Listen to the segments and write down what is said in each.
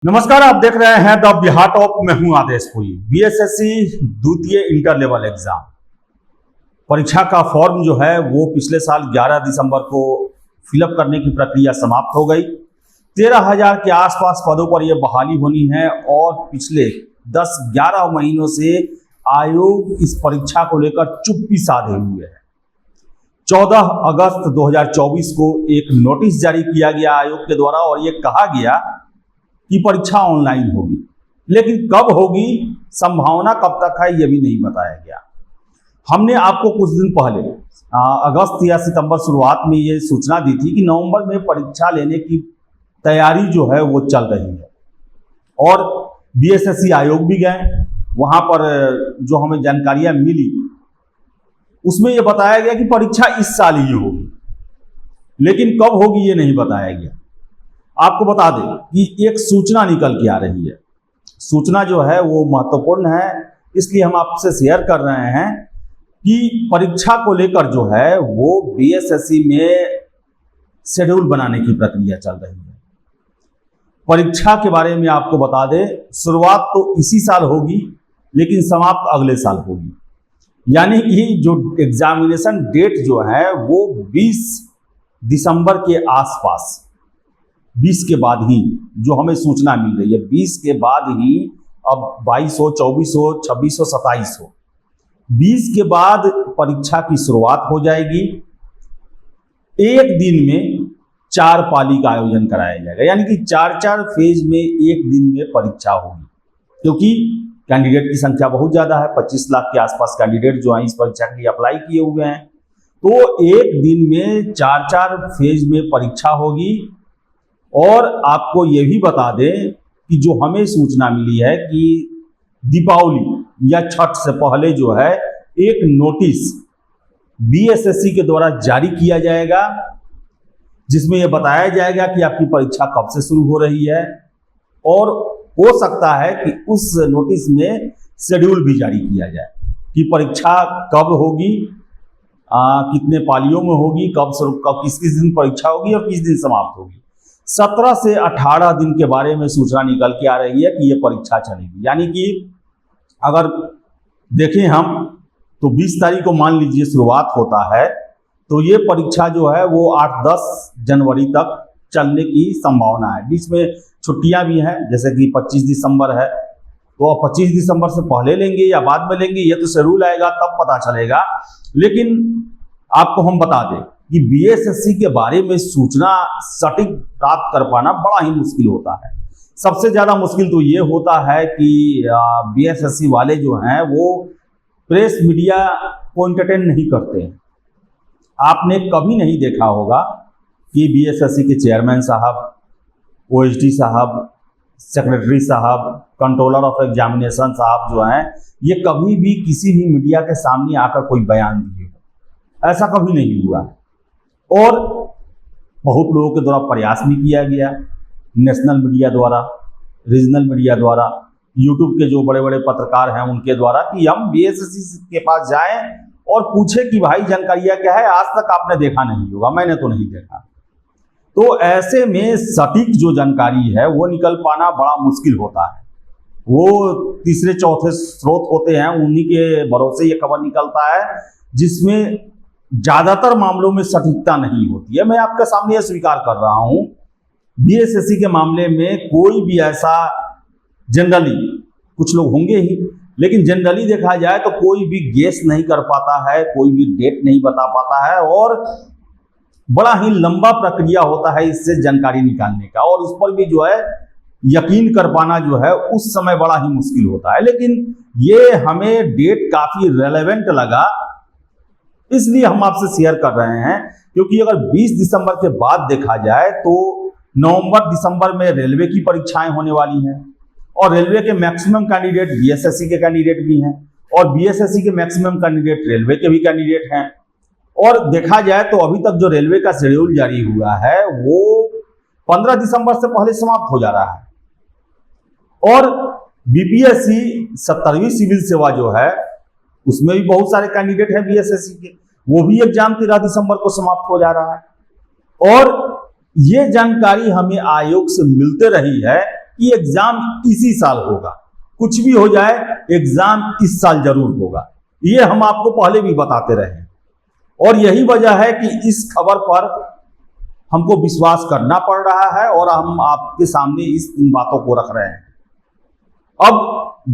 नमस्कार, आप देख रहे हैं द बिहार टॉप। मैं हूं आदेशपुरी। बीएसएससी द्वितीय इंटर लेवल एग्जाम परीक्षा का फॉर्म जो है वो पिछले साल 11 दिसंबर को फिलअप करने की प्रक्रिया समाप्त हो गई। 13,000 के आसपास पदों पर यह बहाली होनी है और पिछले 10-11 महीनों से आयोग इस परीक्षा को लेकर चुप्पी साधे हुए है। 14 अगस्त 2024 को एक नोटिस जारी किया गया आयोग के द्वारा और ये कहा गया कि परीक्षा ऑनलाइन होगी, लेकिन कब होगी, संभावना कब तक है, यह भी नहीं बताया गया। हमने आपको कुछ दिन पहले अगस्त या सितंबर शुरुआत में ये सूचना दी थी कि नवंबर में परीक्षा लेने की तैयारी जो है वो चल रही है और बीएसएससी आयोग भी गए। वहां पर जो हमें जानकारियां मिली उसमें यह बताया गया कि परीक्षा इस साल ही होगी, लेकिन कब होगी ये नहीं बताया गया। आपको बता दें कि एक सूचना निकल के आ रही है। सूचना जो है वो महत्वपूर्ण है, इसलिए हम आपसे शेयर कर रहे हैं कि परीक्षा को लेकर जो है वो बीएसएससी में शेड्यूल बनाने की प्रक्रिया चल रही है। परीक्षा के बारे में आपको बता दें, शुरुआत तो इसी साल होगी लेकिन समाप्त अगले साल होगी। यानी कि जो एग्जामिनेशन डेट जो है वो 20 दिसंबर के आसपास, 20 के बाद ही जो हमें सूचना मिल रही है, 20 के बाद ही, अब 22 हो, 24 हो, 26 हो, 27 हो, 20 के बाद परीक्षा की शुरुआत हो जाएगी। एक दिन में 4 पाली का आयोजन कराया जाएगा, यानी कि 4-4 फेज में एक दिन में परीक्षा होगी। क्योंकि कैंडिडेट की संख्या बहुत ज़्यादा है, 25 लाख के आसपास कैंडिडेट जो हैं इस परीक्षा के लिए अप्लाई किए हुए हैं, तो एक दिन में 4-4 फेज में परीक्षा होगी। और आपको ये भी बता दें कि जो हमें सूचना मिली है कि दीपावली या छठ से पहले जो है एक नोटिस बीएसएससी के द्वारा जारी किया जाएगा, जिसमें यह बताया जाएगा कि आपकी परीक्षा कब से शुरू हो रही है और हो सकता है कि उस नोटिस में शेड्यूल भी जारी किया जाए कि परीक्षा कब होगी, कितने पालियों में होगी, कब किस किस दिन परीक्षा होगी और किस दिन समाप्त होगी। 17 से 18 दिन के बारे में सूचना निकल के आ रही है कि यह परीक्षा चलेगी। यानी कि अगर देखें हम तो 20 तारीख को मान लीजिए शुरुआत होता है, तो ये परीक्षा जो है वो 8-10 जनवरी तक चलने की संभावना है। बीच में छुट्टियां भी हैं, जैसे कि 25 दिसंबर है, तो 25 दिसंबर से पहले लेंगे या बाद में लेंगे ये तो शेड्यूल आएगा तब पता चलेगा। लेकिन आपको हम बता दें कि बीएसएससी के बारे में सूचना सटीक प्राप्त कर पाना बड़ा ही मुश्किल होता है। सबसे ज़्यादा मुश्किल तो ये होता है कि बीएसएससी वाले जो हैं वो प्रेस मीडिया को एंटरटेन नहीं करते हैं। आपने कभी नहीं देखा होगा कि बीएसएससी के चेयरमैन साहब, ओएसडी साहब, सेक्रेटरी साहब, कंट्रोलर ऑफ एग्जामिनेशन साहब जो हैं ये कभी भी किसी भी मीडिया के सामने आकर कोई बयान दिए हो, ऐसा कभी नहीं हुआ। और बहुत लोगों के द्वारा प्रयास भी किया गया, नेशनल मीडिया द्वारा, रीजनल मीडिया द्वारा, यूट्यूब के जो बड़े बड़े पत्रकार हैं उनके द्वारा, कि हम बीएसएससी के पास जाएं और पूछें कि भाई जानकारियाँ क्या है, आज तक आपने देखा नहीं होगा, मैंने तो नहीं देखा। तो ऐसे में सटीक जो जानकारी है वो निकल पाना बड़ा मुश्किल होता है। वो तीसरे चौथे स्रोत होते हैं, उन्हीं के भरोसे ये खबर निकलता है, जिसमें ज्यादातर मामलों में सटीकता नहीं होती है। मैं आपके सामने यह स्वीकार कर रहा हूं, बीएसएससी के मामले में कोई भी ऐसा, जनरली कुछ लोग होंगे ही, लेकिन जनरली देखा जाए तो कोई भी गेस नहीं कर पाता है, कोई भी डेट नहीं बता पाता है और बड़ा ही लंबा प्रक्रिया होता है इससे जानकारी निकालने का, और उस पर भी जो है यकीन कर पाना जो है उस समय बड़ा ही मुश्किल होता है। लेकिन ये हमें डेट काफी रेलेवेंट लगा, इसलिए हम आपसे शेयर कर रहे हैं। क्योंकि अगर 20 दिसंबर के बाद देखा जाए तो नवंबर-दिसंबर में रेलवे की परीक्षाएं होने वाली हैं और रेलवे के मैक्सिमम कैंडिडेट बीएसएससी के कैंडिडेट भी हैं और बीएसएससी के मैक्सिमम कैंडिडेट रेलवे के भी कैंडिडेट हैं। और देखा जाए तो अभी तक जो रेलवे का शेड्यूल जारी हुआ है वो 15 दिसंबर से पहले समाप्त हो जा रहा है। और बीपीएससी 70वीं सिविल सेवा जो है उसमें भी बहुत सारे कैंडिडेट हैं बीएसएससी के, वो भी एग्जाम 13 दिसंबर को समाप्त हो जा रहा है। और ये जानकारी हमें आयोग से मिलते रही है कि एग्जाम इसी साल होगा, कुछ भी हो जाए एग्जाम इस साल जरूर होगा। ये हम आपको पहले भी बताते रहे हैं और यही वजह है कि इस खबर पर हमको विश्वास करना पड़ रहा है और हम आपके सामने इन बातों को रख रहे हैं। अब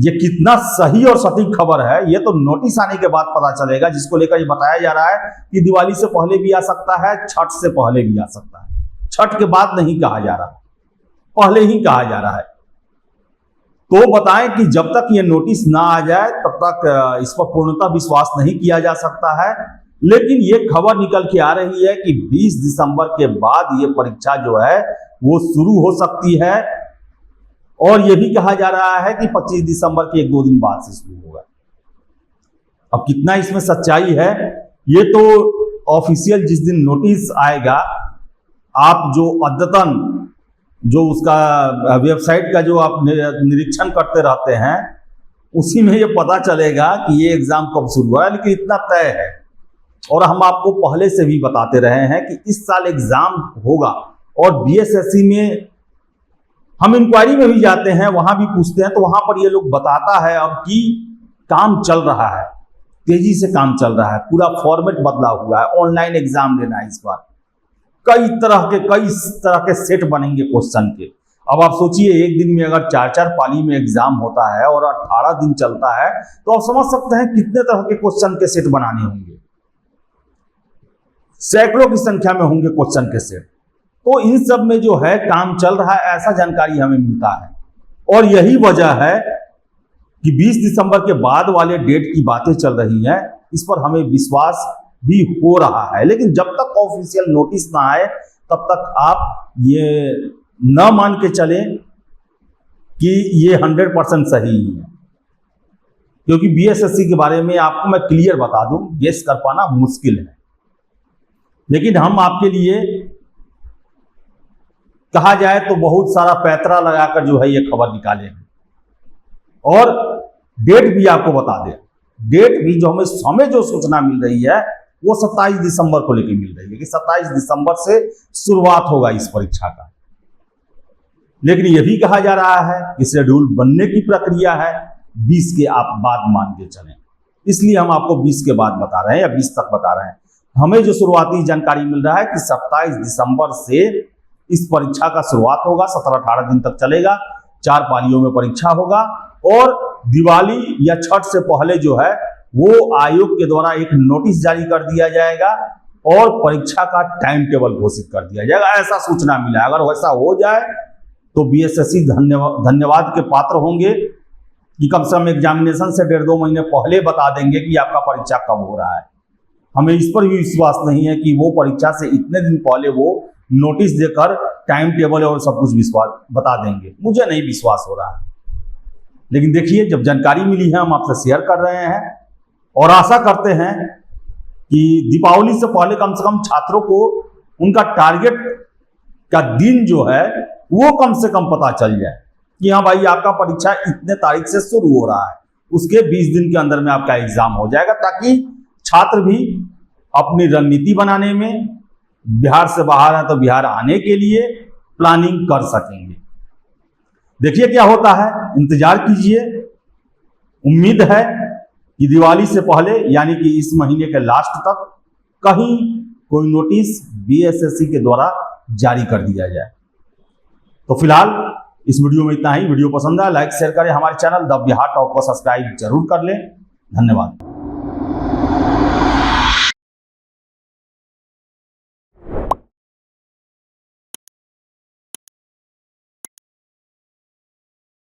ये कितना सही और सटीक खबर है ये तो नोटिस आने के बाद पता चलेगा, जिसको लेकर ये बताया जा रहा है कि दिवाली से पहले भी आ सकता है, छठ से पहले भी आ सकता है। छठ के बाद नहीं कहा जा रहा, पहले ही कहा जा रहा है। तो बताएं कि जब तक ये नोटिस ना आ जाए तब तक इस पर पूर्णतः विश्वास नहीं किया जा सकता है। लेकिन ये खबर निकल के आ रही है कि 20 दिसंबर के बाद ये परीक्षा जो है वो शुरू हो सकती है और ये भी कहा जा रहा है कि 25 दिसंबर के 1-2 दिन बाद से शुरू होगा। अब कितना इसमें सच्चाई है ये तो ऑफिशियल जिस दिन नोटिस आएगा, आप जो अद्यतन जो उसका वेबसाइट का जो आप निरीक्षण करते रहते हैं उसी में ये पता चलेगा कि ये एग्जाम कब शुरू हुआ है। लेकिन इतना तय है और हम आपको पहले से भी बताते रहे हैं कि इस साल एग्जाम होगा। और बीएसएससी में हम इंक्वायरी में भी जाते हैं, वहां भी पूछते हैं तो वहां पर ये लोग बताता है अब कि काम चल रहा है, तेजी से काम चल रहा है, पूरा फॉर्मेट बदला हुआ है, ऑनलाइन एग्जाम लेना है। इस बार कई तरह के सेट बनेंगे क्वेश्चन के। अब आप सोचिए एक दिन में अगर 4-4 पाली में एग्जाम होता है और 18 दिन चलता है तो आप समझ सकते हैं कितने तरह के क्वेश्चन के सेट बनाने होंगे, सैकड़ों की संख्या में होंगे क्वेश्चन के सेट। तो इन सब में जो है काम चल रहा है ऐसा जानकारी हमें मिलता है। और यही वजह है कि 20 दिसंबर के बाद वाले डेट की बातें चल रही हैं, इस पर हमें विश्वास भी हो रहा है। लेकिन जब तक ऑफिशियल नोटिस ना आए तब तक आप ये न मान के चलें कि ये 100% सही है, क्योंकि बीएसएससी के बारे में आपको मैं क्लियर बता दूं, गेस कर पाना मुश्किल है। लेकिन हम आपके लिए कहा जाए तो बहुत सारा पैतरा लगाकर जो है ये खबर निकाले हैं और डेट भी आपको बता दें। डेट भी जो हमें समय जो सूचना मिल रही है वो 27 दिसंबर को लेकर मिल रही है कि 27 दिसंबर से शुरुआत होगा इस परीक्षा का। लेकिन यह भी कहा जा रहा है कि शेड्यूल बनने की प्रक्रिया है 20 के आप बाद मान के चलें, इसलिए हम आपको 20 के बाद बता रहे हैं या 20 तक बता रहे हैं। हमें जो शुरुआती जानकारी मिल रहा है कि 27 दिसंबर से इस परीक्षा का शुरुआत होगा, 17-18 दिन तक चलेगा, 4 पालियों में परीक्षा होगा और दिवाली या छठ से पहले जो है वो आयोग के द्वारा एक नोटिस जारी कर दिया जाएगा और परीक्षा का टाइम टेबल घोषित कर दिया जाएगा, ऐसा सूचना मिला है। अगर वैसा हो जाए तो बीएसएससी धन्यवाद के पात्र होंगे कि कम से कम एग्जामिनेशन से 1.5-2 महीने पहले बता देंगे कि आपका परीक्षा कब हो रहा है। हमें इस पर भी विश्वास नहीं है कि वो परीक्षा से इतने दिन पहले वो नोटिस देकर टाइम टेबल और सब कुछ विश्वास बता देंगे, मुझे नहीं विश्वास हो रहा है। लेकिन देखिए जब जानकारी मिली है हम आपसे शेयर कर रहे हैं और आशा करते हैं कि दीपावली से पहले कम से कम छात्रों को उनका टारगेट का दिन जो है वो कम से कम पता चल जाए कि हाँ भाई आपका परीक्षा इतने तारीख से शुरू हो रहा है, उसके 20 दिन के अंदर में आपका एग्जाम हो जाएगा, ताकि छात्र भी अपनी रणनीति बनाने में, बिहार से बाहर है तो बिहार आने के लिए प्लानिंग कर सकेंगे। देखिए क्या होता है, इंतजार कीजिए। उम्मीद है कि दिवाली से पहले यानी कि इस महीने के लास्ट तक कहीं कोई नोटिस बीएसएससी के द्वारा जारी कर दिया जाए। तो फिलहाल इस वीडियो में इतना ही। वीडियो पसंद आया लाइक शेयर करें, हमारे चैनल द बिहार टॉप को सब्सक्राइब जरूर कर लें। धन्यवाद।